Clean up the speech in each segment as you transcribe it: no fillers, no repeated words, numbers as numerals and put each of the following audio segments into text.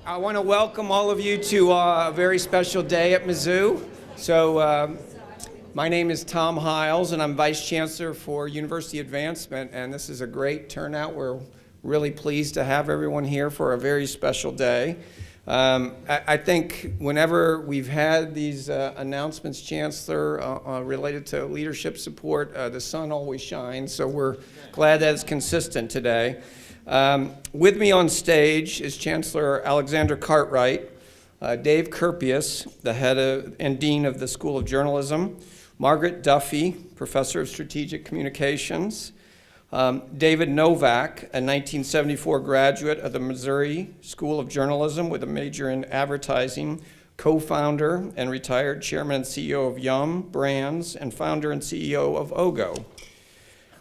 I want to welcome all of you to a very special day at Mizzou. My name is Tom Hiles, and I'm Vice Chancellor for University Advancement, and this is a great turnout. We're really pleased to have everyone here for a very special day. I think whenever we've had these announcements, Chancellor, related to leadership support, the sun always shines, so we're glad that it's consistent today. With me on stage is Chancellor Alexander Cartwright, Dave Kurpius, the head and dean of the School of Journalism, Margaret Duffy, professor of strategic communications, David Novak, a 1974 graduate of the Missouri School of Journalism with a major in advertising, co-founder and retired chairman and CEO of Yum Brands, and founder and CEO of OGO.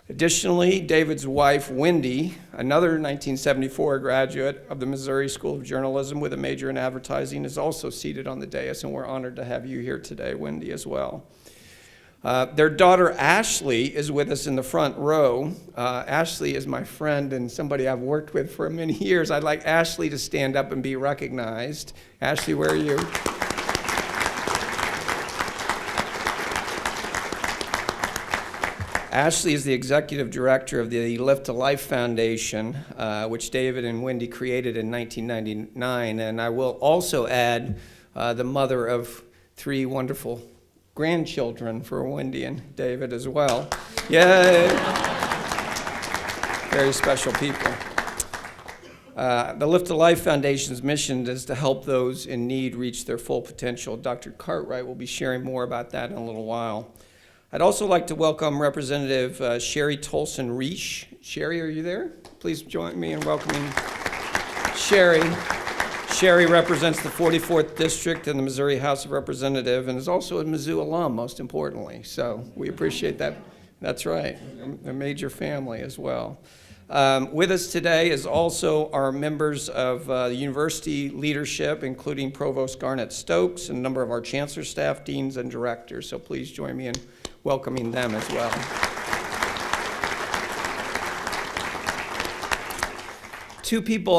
Additionally, David's wife, Wendy, another 1974 graduate of the Missouri School of Journalism with a major in advertising, is also seated on the dais, and we're honored to have you here today, Wendy, as well. Their daughter, Ashley, is with us in the front row. Ashley is my friend and somebody I've worked with for many years. I'd like Ashley to stand up and be recognized. Ashley, where are you? Ashley is the executive director of the Lift to Life Foundation, which David and Wendy created in 1999. And I will also add the mother of 3 wonderful grandchildren for Wendy and David as well. Yay! Very special people. The Lift to Life Foundation's mission is to help those in need reach their full potential. Dr. Cartwright will be sharing more about that in a little while. I'd also like to welcome Representative Sherry Tolson-Reich. Sherry, are you there? Please join me in welcoming Sherry. Sherry represents the 44th District in the Missouri House of Representatives and is also a Mizzou alum, most importantly. So we appreciate that. That's right, a major family as well. With us today is also our members of the university leadership, including Provost Garnett Stokes and a number of our chancellor staff, deans, and directors. So please join me in welcoming them as well. Two people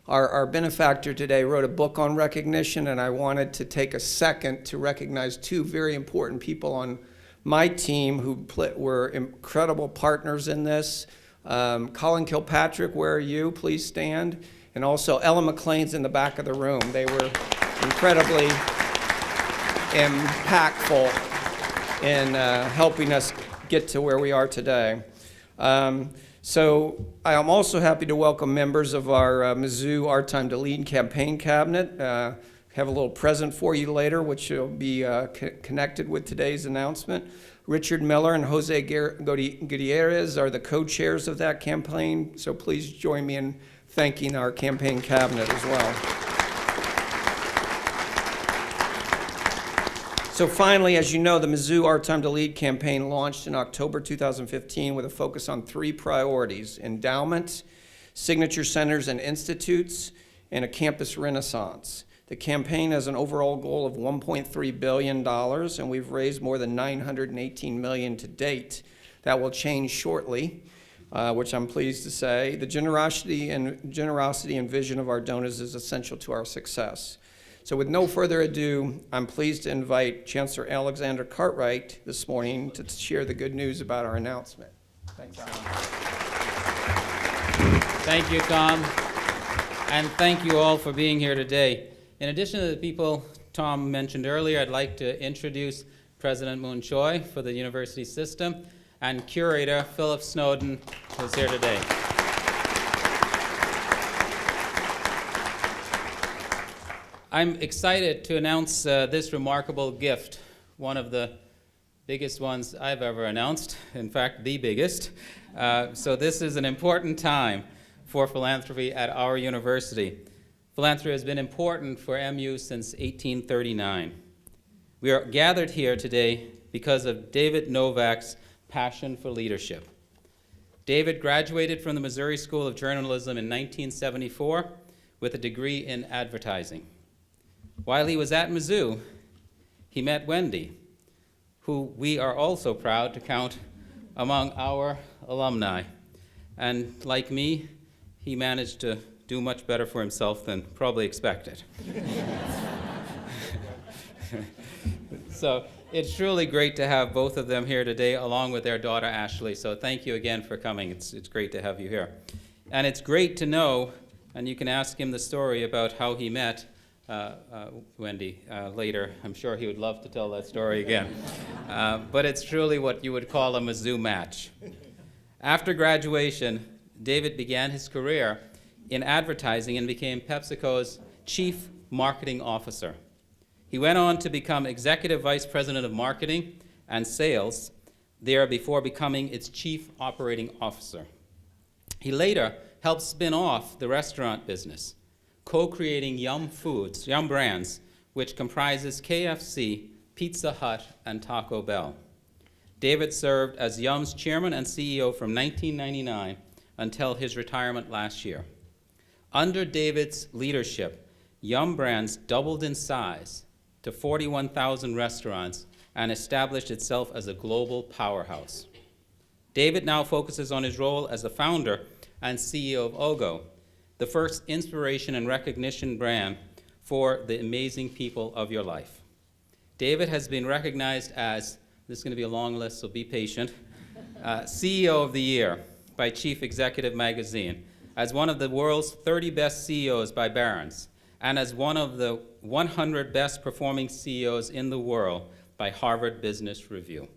our benefactor today wrote a book on recognition, and I wanted to take a second to recognize 2 very important people on my team who were incredible partners in this. Colin Kilpatrick, where are you? Please stand. And also Ellen McLean's in the back of the room. They were incredibly impactful in helping us get to where we are today. So I am also happy to welcome members of our Mizzou Our Time to Lead campaign cabinet. Have a little present for you later, which will be connected with today's announcement. Richard Miller and Jose Gutierrez are the co-chairs of that campaign, so please join me in thanking our campaign cabinet as well. So finally, as you know, the Mizzou Our Time to Lead campaign launched in October 2015 with a focus on 3 priorities: endowment, signature centers and institutes, and a campus renaissance. The campaign has an overall goal of $1.3 billion, and we've raised more than $918 million to date. That will change shortly, which I'm pleased to say. The generosity and vision of our donors is essential to our success. So with no further ado, I'm pleased to invite Chancellor Alexander Cartwright this morning to share the good news about our announcement. Thanks, Alan. Thank you, Tom, and thank you all for being here today. In addition to the people Tom mentioned earlier, I'd like to introduce President Moon Choi for the university system and curator Philip Snowden, who's here today. I'm excited to announce this remarkable gift, one of the biggest ones I've ever announced, in fact, the biggest. So this is an important time for philanthropy at our university. Philanthropy has been important for MU since 1839. We are gathered here today because of David Novak's passion for leadership. David graduated from the Missouri School of Journalism in 1974 with a degree in advertising. While he was at Mizzou, he met Wendy, who we are also proud to count among our alumni. And like me, he managed to do much better for himself than probably expected. So it's truly great to have both of them here today, along with their daughter, Ashley. So thank you again for coming. It's great to have you here. And it's great to know, and you can ask him the story about how he met Wendy later. I'm sure he would love to tell that story again. But it's truly what you would call a Mizzou match. After graduation, David began his career in advertising and became PepsiCo's chief marketing officer. He went on to become executive vice president of marketing and sales there before becoming its chief operating officer. He later helped spin off the restaurant business, co-creating Yum Foods, Yum Brands, which comprises KFC, Pizza Hut, and Taco Bell. David served as Yum's chairman and CEO from 1999 until his retirement last year. Under David's leadership, Yum Brands doubled in size to 41,000 restaurants and established itself as a global powerhouse. David now focuses on his role as the founder and CEO of OGO, the first inspiration and recognition brand for the amazing people of your life. David has been recognized as, this is going to be a long list, so be patient, CEO of the Year by Chief Executive Magazine, as one of the world's 30 best CEOs by Barron's, and as one of the 100 best performing CEOs in the world by Harvard Business Review,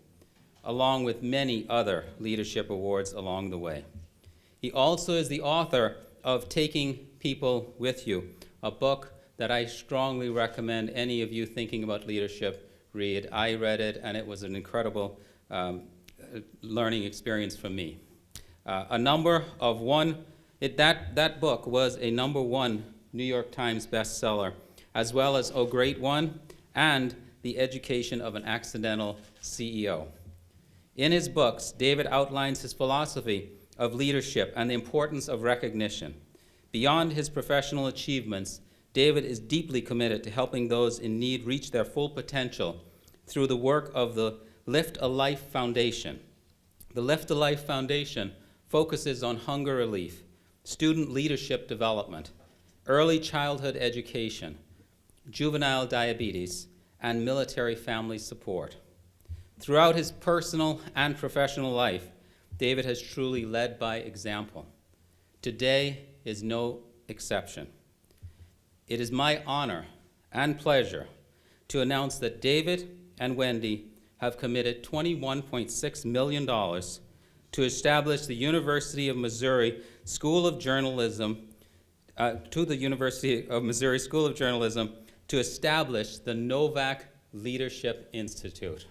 along with many other leadership awards along the way. He also is the author of Taking People With You, a book that I strongly recommend any of you thinking about leadership read. I read it, and it was an incredible learning experience for me. That book was a #1 New York Times bestseller, as well as Oh Great One and The Education of an Accidental CEO. In his books, David outlines his philosophy of leadership and the importance of recognition. Beyond his professional achievements, David is deeply committed to helping those in need reach their full potential through the work of the Lift a Life Foundation. The Lift a Life Foundation focuses on hunger relief, student leadership development, early childhood education, juvenile diabetes, and military family support. Throughout his personal and professional life, David has truly led by example. Today is no exception. It is my honor and pleasure to announce that David and Wendy have committed $21.6 million to establish the University of Missouri School of Journalism, to establish the Novak Leadership Institute.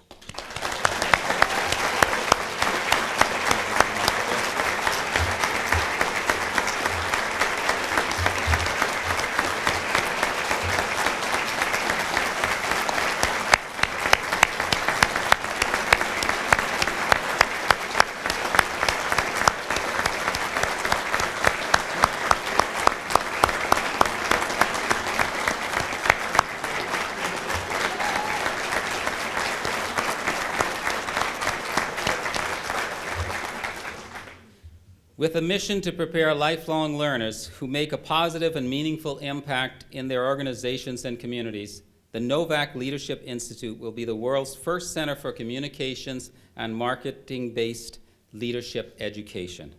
With a mission to prepare lifelong learners who make a positive and meaningful impact in their organizations and communities, the Novak Leadership Institute will be the world's first center for communications and marketing-based leadership education.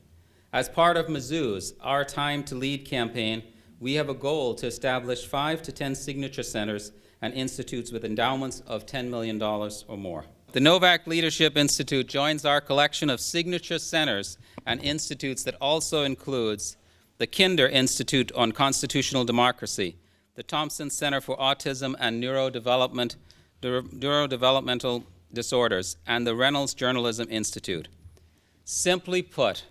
As part of Mizzou's Our Time to Lead campaign, we have a goal to establish 5 to 10 signature centers and institutes with endowments of $10 million or more. The Novak Leadership Institute joins our collection of signature centers and institutes that also includes the Kinder Institute on Constitutional Democracy, the Thompson Center for Autism and Neurodevelopmental Disorders, and the Reynolds Journalism Institute. Simply put,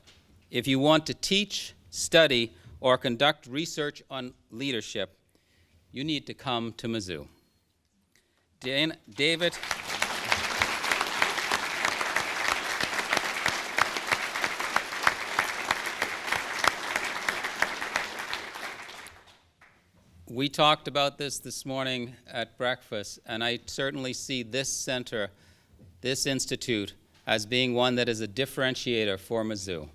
if you want to teach, study, or conduct research on leadership, you need to come to Mizzou. David. We talked about this morning at breakfast, and I certainly see this center, this institute, as being one that is a differentiator for Mizzou.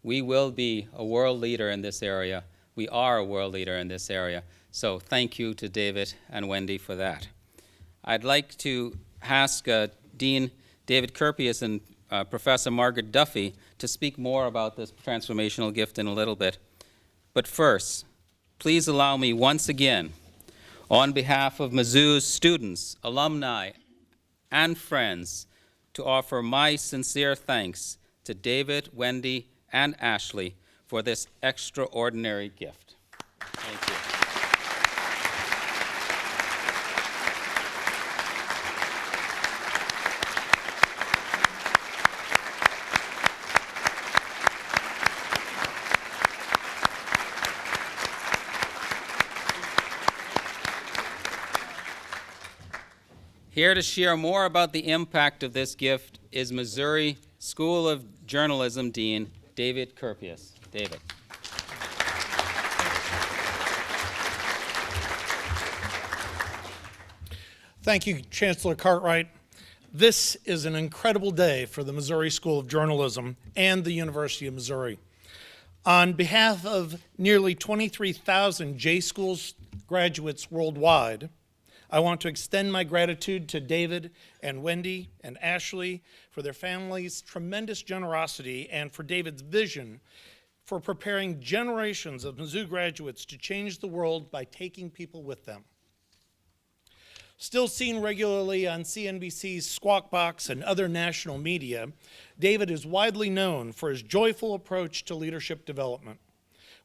We will be a world leader in this area. we are a world leader in this area. So thank you to David and Wendy for that. I'd like to ask Dean David Kurpius and Professor Margaret Duffy to speak more about this transformational gift in a little bit. But first, please allow me once again, on behalf of Mizzou's students, alumni, and friends, to offer my sincere thanks to David, Wendy, and Ashley for this extraordinary gift. Thank you. Here to share more about the impact of this gift is Missouri School of Journalism Dean David Kurpius. David. Thank you, Chancellor Cartwright. This is an incredible day for the Missouri School of Journalism and the University of Missouri. On behalf of nearly 23,000 J-Schools graduates worldwide, I want to extend my gratitude to David and Wendy and Ashley for their family's tremendous generosity and for David's vision for preparing generations of Mizzou graduates to change the world by taking people with them. Still seen regularly on CNBC's Squawk Box and other national media, David is widely known for his joyful approach to leadership development,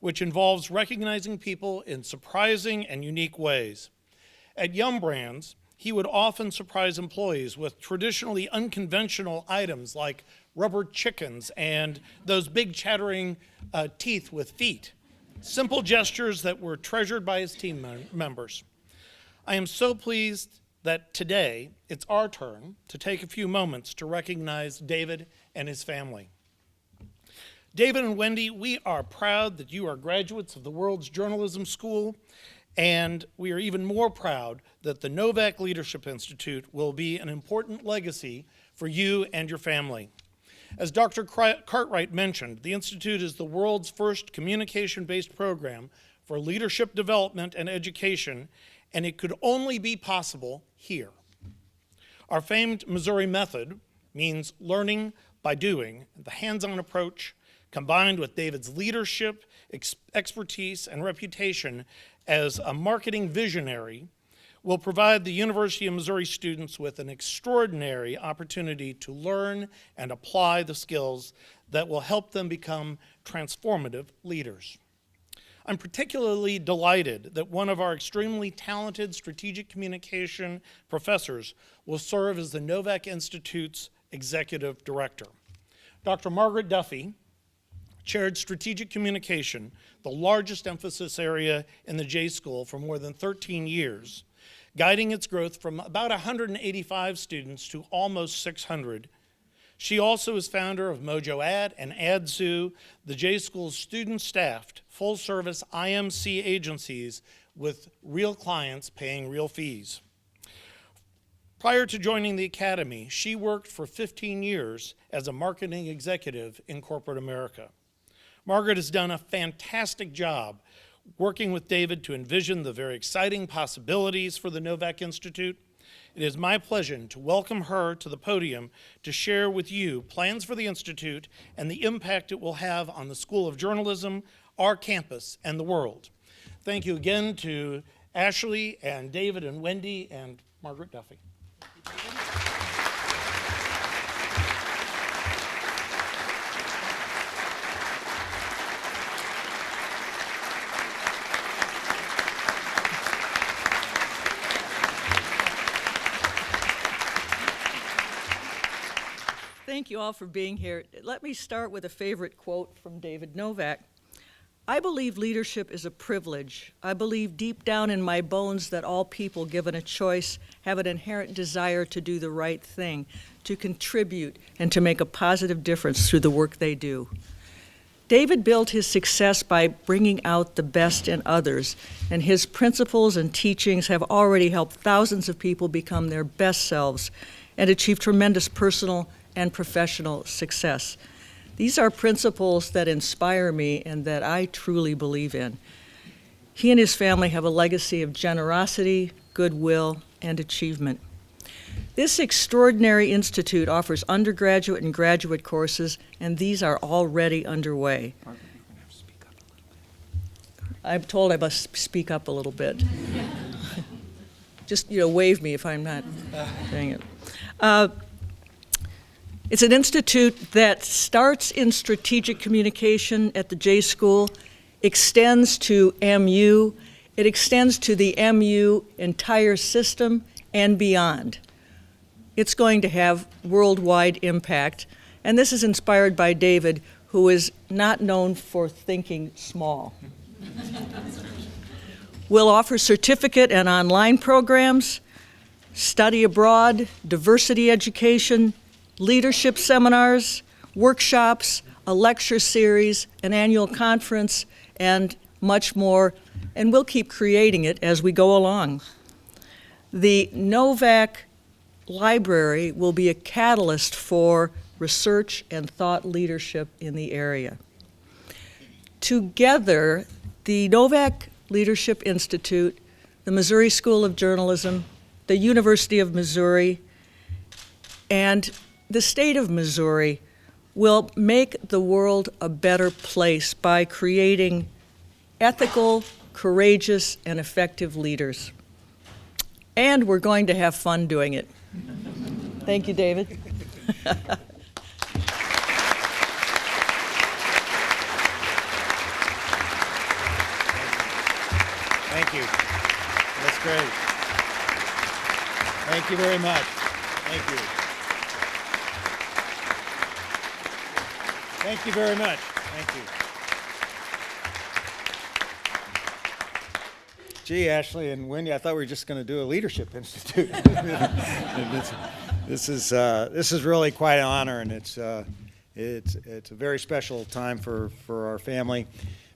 which involves recognizing people in surprising and unique ways. At Yum Brands, he would often surprise employees with traditionally unconventional items like rubber chickens and those big chattering teeth with feet, simple gestures that were treasured by his team members. I am so pleased that today it's our turn to take a few moments to recognize David and his family. David and Wendy, we are proud that you are graduates of the World's Journalism School, and we are even more proud that the Novak Leadership Institute will be an important legacy for you and your family. As Dr. Cartwright mentioned, the Institute is the world's first communication-based program for leadership development and education, and it could only be possible here. Our famed Missouri method means learning by doing. The hands-on approach, combined with David's leadership, expertise, and reputation as a marketing visionary, will provide the University of Missouri students with an extraordinary opportunity to learn and apply the skills that will help them become transformative leaders. I'm particularly delighted that one of our extremely talented strategic communication professors will serve as the Novak Institute's executive director. Dr. Margaret Duffy chaired strategic communication, the largest emphasis area in the J School, for more than 13 years, guiding its growth from about 185 students to almost 600. She also is founder of Mojo Ad and AdZoo, the J School's student-staffed, full-service IMC agencies with real clients paying real fees. Prior to joining the Academy, she worked for 15 years as a marketing executive in corporate America. Margaret has done a fantastic job working with David to envision the very exciting possibilities for the Novak Institute. It is my pleasure to welcome her to the podium to share with you plans for the Institute and the impact it will have on the School of Journalism, our campus, and the world. Thank you again to Ashley and David and Wendy and Margaret Duffy. Thank you all for being here. Let me start with a favorite quote from David Novak. I believe leadership is a privilege. I believe deep down in my bones that all people, given a choice, have an inherent desire to do the right thing, to contribute, and to make a positive difference through the work they do. David built his success by bringing out the best in others, and his principles and teachings have already helped thousands of people become their best selves and achieve tremendous personal and professional success. These are principles that inspire me and that I truly believe in. He and his family have a legacy of generosity, goodwill, and achievement. This extraordinary institute offers undergraduate and graduate courses, and these are already underway. I'm told I must speak up a little bit. Just, wave me if I'm not doing it. It's an institute that starts in strategic communication at the J School, extends to MU, it extends to the MU entire system and beyond. It's going to have worldwide impact, and this is inspired by David, who is not known for thinking small. We'll offer certificate and online programs, study abroad, diversity education, leadership seminars, workshops, a lecture series, an annual conference, and much more, and we'll keep creating it as we go along. The Novak Library will be a catalyst for research and thought leadership in the area. Together, the Novak Leadership Institute, the Missouri School of Journalism, the University of Missouri, and the state of Missouri will make the world a better place by creating ethical, courageous, and effective leaders. And we're going to have fun doing it. Thank you, David. Thank you. That's great. Thank you very much. Thank you. Thank you very much. Thank you. Gee, Ashley and Wendy, I thought we were just going to do a leadership institute. This is really quite an honor, and it's a very special time for our family.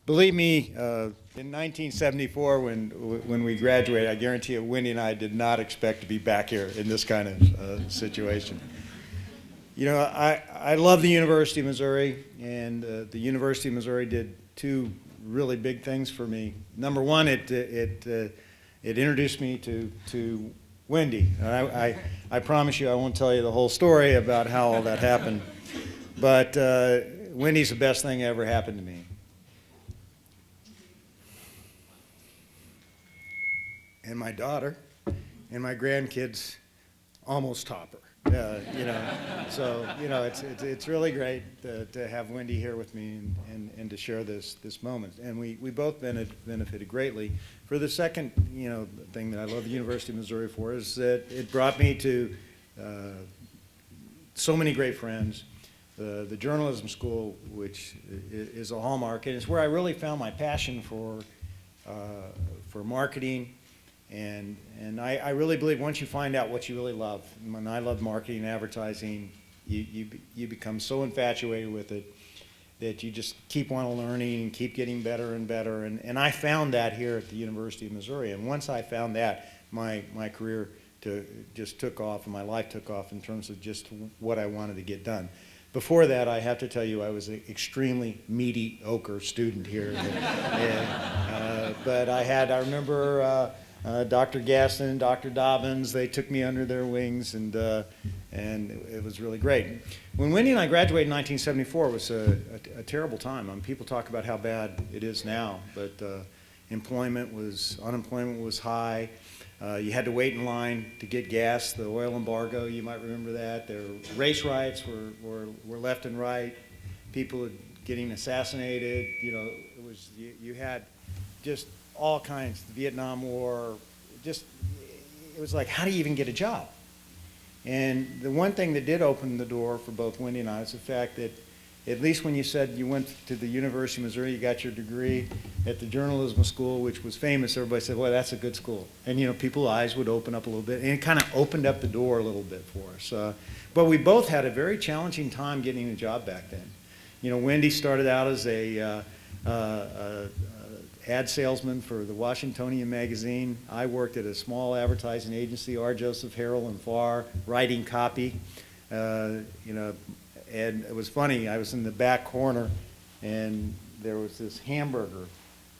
Believe me, in 1974, when we graduated, I guarantee you, Wendy and I did not expect to be back here in this kind of situation. You know, I love the University of Missouri, and the University of Missouri did two really big things for me. Number one, it introduced me to Wendy. I promise you I won't tell you the whole story about how all that happened, but Wendy's the best thing that ever happened to me. And my daughter and my grandkids almost top her. So it's really great to have Wendy here with me and to share this moment. And we both benefited greatly. For the second thing that I love the University of Missouri for is that it brought me to so many great friends. The journalism school, which is a hallmark, and it's where I really found my passion for marketing. And I really believe once you find out what you really love, and I love marketing and advertising, you become so infatuated with it that you just keep on learning and keep getting better and better. And I found that here at the University of Missouri. And once I found that, my career just took off and my life took off in terms of just what I wanted to get done. Before that, I have to tell you, I was an extremely mediocre student here. But I remember Dr. Gaston, Dr. Dobbins, they took me under their wings, and it was really great. When Wendy and I graduated in 1974, it was a terrible time. I mean, people talk about how bad it is now, but unemployment was high. You had to wait in line to get gas, the oil embargo, you might remember that. There were race riots were left and right. People getting assassinated. You had just all kinds, the Vietnam War, it was like, how do you even get a job? And the one thing that did open the door for both Wendy and I is the fact that at least when you said you went to the University of Missouri, you got your degree at the journalism school, which was famous, everybody said, well, that's a good school. And people's eyes would open up a little bit, and it kind of opened up the door a little bit for us. But we both had a very challenging time getting a job back then. Wendy started out as a ad salesman for the Washingtonian magazine. I worked at a small advertising agency, R. Joseph Harrell and Farr, writing copy. And it was funny. I was in the back corner, and there was this hamburger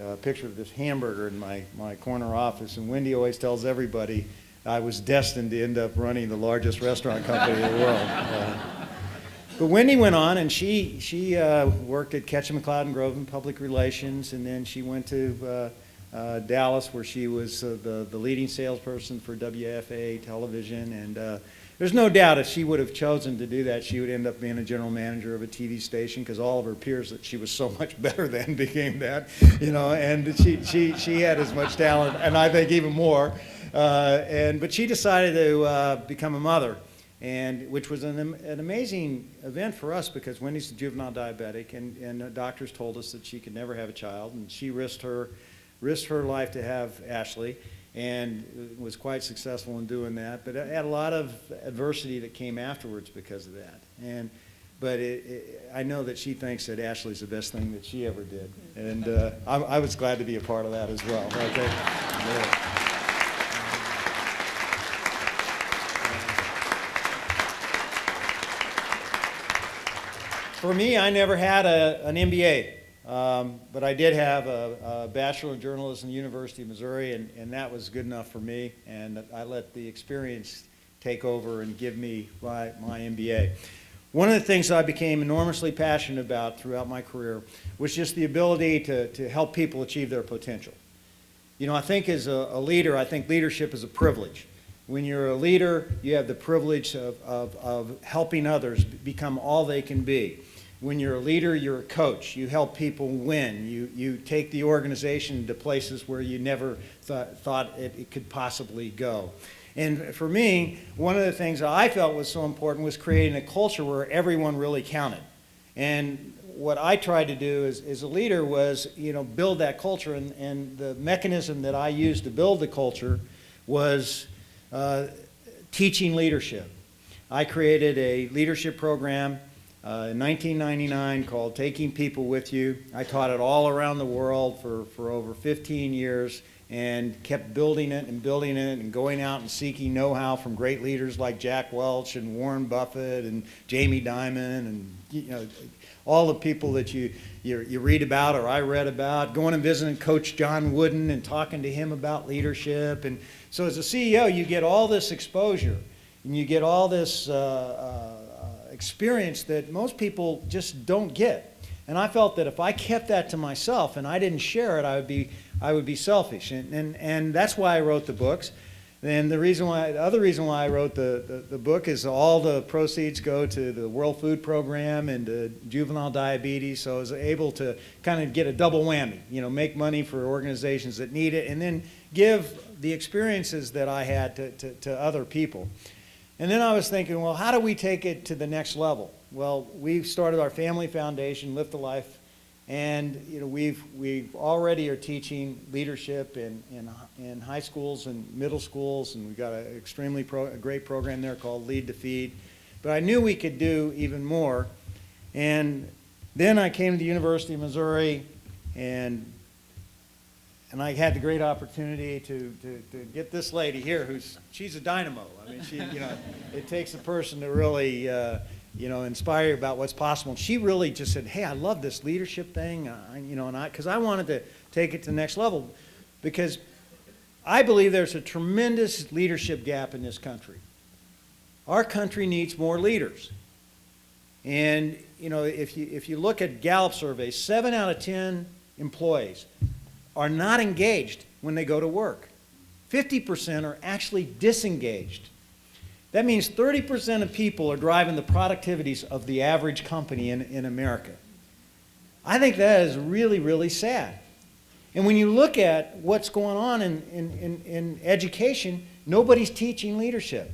a picture of this hamburger in my corner office, and Wendy always tells everybody I was destined to end up running the largest restaurant company in the world. But Wendy went on, and she worked at Ketchum, McLeod and Grove in public relations, and then she went to Dallas, where she was the leading salesperson for WFA television. And there's no doubt if she would have chosen to do that, she would end up being a general manager of a TV station, because all of her peers that she was so much better than became that, you know. And she had as much talent, and I think even more. But she decided to become a mother, and which was an amazing event for us, because Wendy's a juvenile diabetic, and the doctors told us that she could never have a child, and she risked her life to have Ashley, and was quite successful in doing that. But it had a lot of adversity that came afterwards because of that. But I know that she thinks that Ashley's the best thing that she ever did, and I was glad to be a part of that as well. Okay. Yeah. For me, I never had an MBA, but I did have a Bachelor of Journalism at the University of Missouri, and that was good enough for me, and I let the experience take over and give me my MBA. One of the things I became enormously passionate about throughout my career was just the ability to help people achieve their potential. You know, I think as a leader, I think leadership is a privilege. When you're a leader, you have the privilege of helping others become all they can be. When you're a leader, you're a coach. You help people win. You take the organization to places where you never thought it could possibly go. And for me, one of the things that I felt was so important was creating a culture where everyone really counted. And what I tried to do as a leader was, you know, build that culture. And the mechanism that I used to build the culture was teaching leadership. I created a leadership program in 1999 called Taking People With You. I taught it all around the world for over 15 years and kept building it and going out and seeking know-how from great leaders like Jack Welch and Warren Buffett and Jamie Dimon and, you know, all the people that you read about or I read about, going and visiting Coach John Wooden and talking to him about leadership. And so as a CEO, you get all this exposure and you get all this experience that most people just don't get. And I felt that if I kept that to myself and I didn't share it, I would be selfish. And that's why I wrote the books. And the other reason why I wrote the book is all the proceeds go to the World Food Program and to juvenile diabetes. So I was able to kind of get a double whammy, you know, make money for organizations that need it, and then give the experiences that I had to other people. And then I was thinking, well, how do we take it to the next level? Well, we've started our family foundation, Lift a Life, and you know we've already are teaching leadership in high schools and middle schools, and we've got a great program there called Lead to Feed. But I knew we could do even more, and then I came to the University of Missouri, and I had the great opportunity to get this lady here, she's a dynamo. I mean, it takes a person to really, inspire you about what's possible. And she really just said, hey, I love this leadership thing, because I wanted to take it to the next level, because I believe there's a tremendous leadership gap in this country. Our country needs more leaders. And, if you look at Gallup surveys, 7 out of 10 employees are not engaged when they go to work. 50% are actually disengaged. That means 30% of people are driving the productivities of the average company in America. I think that is really, really sad. And when you look at what's going on in education, nobody's teaching leadership.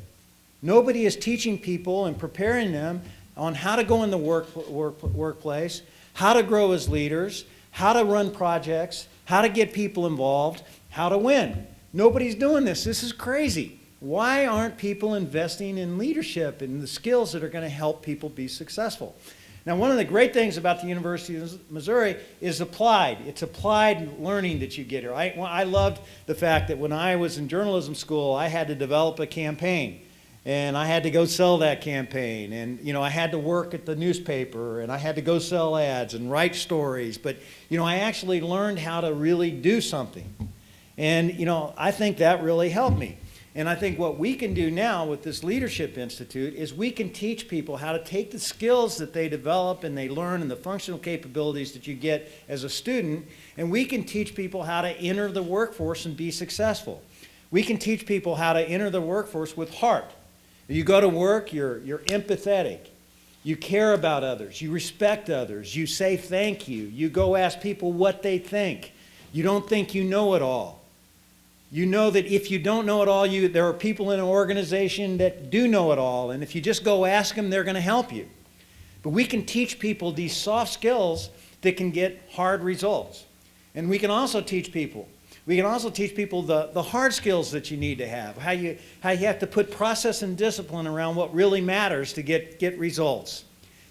Nobody is teaching people and preparing them on how to go in the workplace, how to grow as leaders, how to run projects, how to get people involved, how to win. Nobody's doing this. This is crazy. Why aren't people investing in leadership and the skills that are going to help people be successful? Now, one of the great things about the University of Missouri is applied. It's applied learning that you get here. I loved the fact that when I was in journalism school, I had to develop a campaign. And I had to go sell that campaign. And, you know, I had to work at the newspaper, and I had to go sell ads and write stories. But, you know, I actually learned how to really do something. And, you know, I think that really helped me. And I think what we can do now with this Leadership Institute is we can teach people how to take the skills that they develop and they learn and the functional capabilities that you get as a student, and we can teach people how to enter the workforce and be successful. We can teach people how to enter the workforce with heart. You go to work, you're empathetic. You care about others. You respect others. You say thank you. You go ask people what they think. You don't think you know it all. You know that if you don't know it all, there are people in an organization that do know it all, and if you just go ask them, they're going to help you. But we can teach people these soft skills that can get hard results. And we can also teach people the hard skills that you need to have, how you have to put process and discipline around what really matters to get results.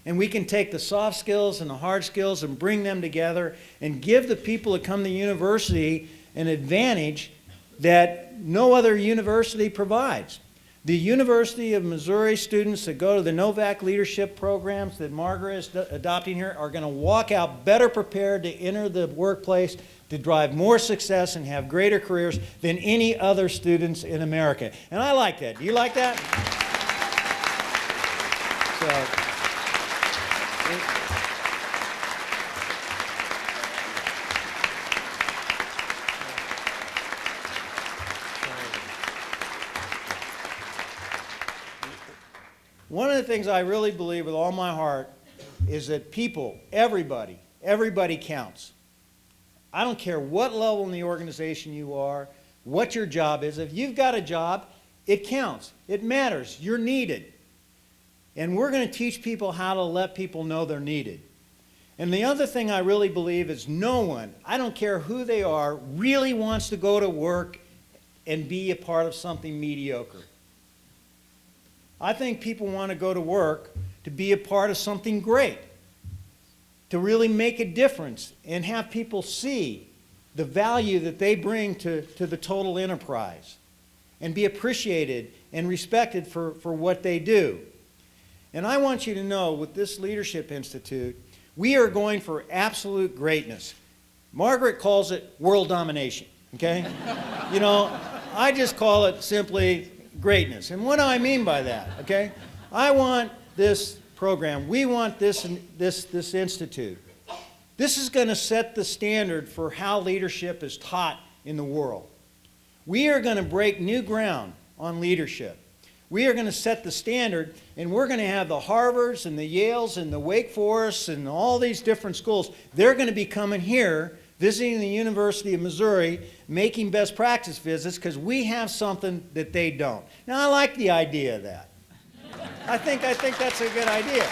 And we can take the soft skills and the hard skills and bring them together and give the people that come to university an advantage that no other university provides. The University of Missouri students that go to the Novak leadership programs that Margaret is adopting here are going to walk out better prepared to enter the workplace, to drive more success and have greater careers than any other students in America. And I like that. Do you like that? One of the things I really believe with all my heart is that people, everybody counts. I don't care what level in the organization you are, what your job is. If you've got a job, it counts. It matters. You're needed. And we're going to teach people how to let people know they're needed. And the other thing I really believe is no one, I don't care who they are, really wants to go to work and be a part of something mediocre. I think people want to go to work to be a part of something great, to really make a difference and have people see the value that they bring to the total enterprise and be appreciated and respected for what they do. And I want you to know with this Leadership Institute, we are going for absolute greatness. Margaret calls it world domination, okay? You know, I just call it simply greatness. And what do I mean by that, okay? I want this program, we want this institute. This is going to set the standard for how leadership is taught in the world. We are going to break new ground on leadership. We are going to set the standard, and we're going to have the Harvards and the Yales and the Wake Forests and all these different schools. They're going to be coming here, visiting the University of Missouri, making best practice visits because we have something that they don't. Now, I like the idea of that. I think that's a good idea.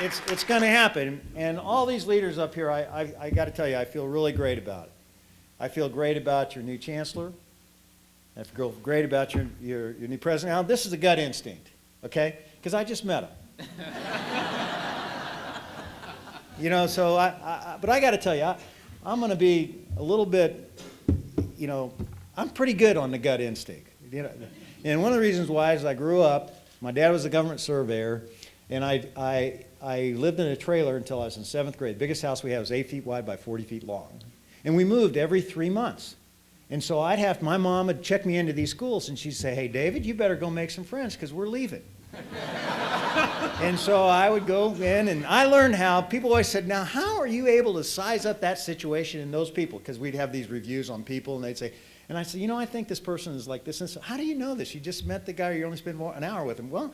It's going to happen. And all these leaders up here, I got to tell you, I feel really great about it. I feel great about your new chancellor. I feel great about your new president. Now, this is a gut instinct, okay? Because I just met him. You know, so but I got to tell you, I'm going to be a little bit, you know, I'm pretty good on the gut instinct. You know, and one of the reasons why is I grew up, my dad was a government surveyor, and I lived in a trailer until I was in 7th grade. The biggest house we had was 8 feet wide by 40 feet long. And we moved every 3 months. And so my mom would check me into these schools, and she'd say, hey, David, you better go make some friends because we're leaving. And so I would go in, and I learned how. People always said, now, how are you able to size up that situation and those people? Because we'd have these reviews on people, and they'd say, and I said, you know, I think this person is like this. And so, how do you know this? You just met the guy, or you only spent an hour with him. Well,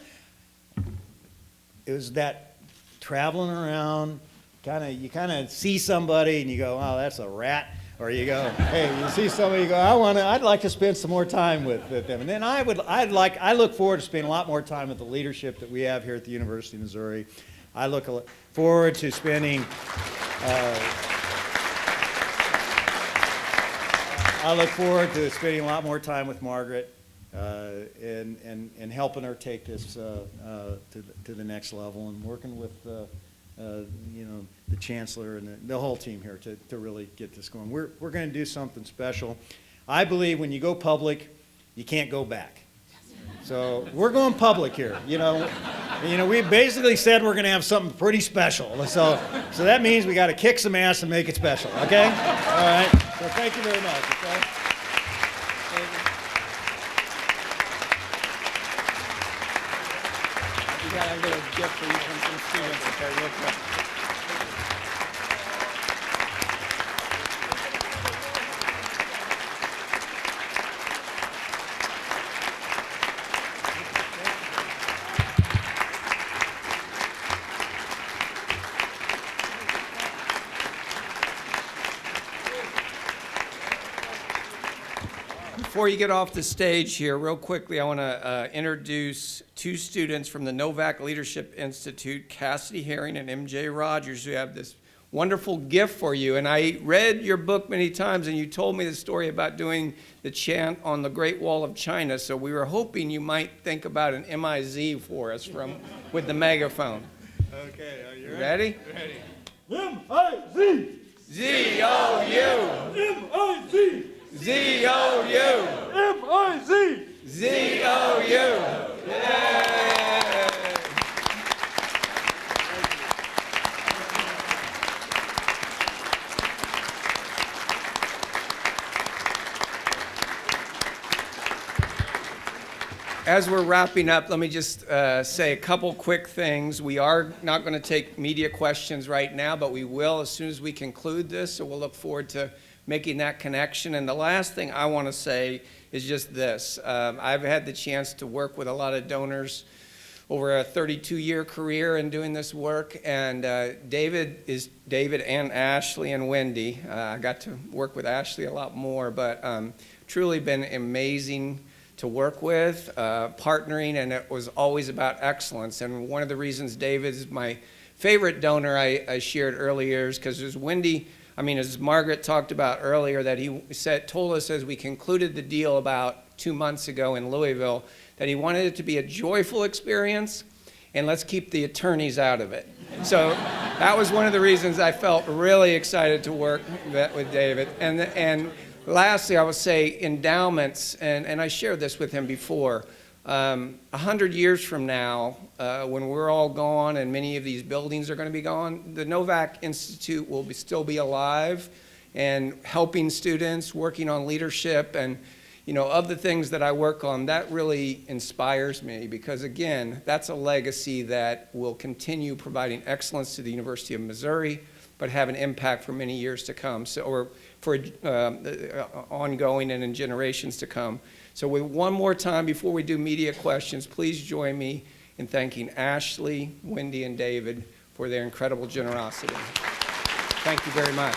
it was that traveling around, you kind of see somebody, and you go, oh, that's a rat. Or you go, hey, you see somebody, you go, I'd like to spend some more time with them. And then I look forward to spending a lot more time with the leadership that we have here at the University of Missouri. I look forward to spending, a lot more time with Margaret and helping her take this to the next level, and working with you know, the chancellor and the whole team here to really get this going. We're going to do something special. I believe when you go public, you can't go back. So we're going public here. You know, we basically said we're going to have something pretty special. So that means we got to kick some ass and make it special. Okay? All right. So thank you very much. Okay? You got a little gift for you from some students. Okay, real quick. Before you get off the stage here, real quickly, I want to introduce two students from the Novak Leadership Institute, Cassidy Herring and MJ Rogers, who have this wonderful gift for you. And I read your book many times, and you told me the story about doing the chant on the Great Wall of China. So we were hoping you might think about an MIZ for us with the megaphone. Okay, are you Ready? Ready. M-I-Z! Z-O-U! M-I-Z! Z-O-U! M-I-Z! Z-O-U! Yay! As we're wrapping up, let me just say a couple quick things. We are not going to take media questions right now, but we will as soon as we conclude this, so we'll look forward to making that connection. And the last thing I want to say is just this. I've had the chance to work with a lot of donors over a 32-year career in doing this work, and David and Ashley and Wendy. I got to work with Ashley a lot more, but truly been amazing to work with, partnering, and it was always about excellence. And one of the reasons David is my favorite donor I shared earlier is because as Margaret talked about earlier, that he told us as we concluded the deal about 2 months ago in Louisville, that he wanted it to be a joyful experience, and let's keep the attorneys out of it. So that was one of the reasons I felt really excited to work with David. And lastly, I would say endowments, and I shared this with him before. 100 years from now, when we're all gone and many of these buildings are going to be gone, the Novak Institute will still be alive and helping students, working on leadership, and of the things that I work on, that really inspires me because, again, that's a legacy that will continue providing excellence to the University of Missouri, but have an impact for many years to come, or for ongoing and in generations to come. So one more time before we do media questions, please join me in thanking Ashley, Wendy, and David for their incredible generosity. Thank you very much.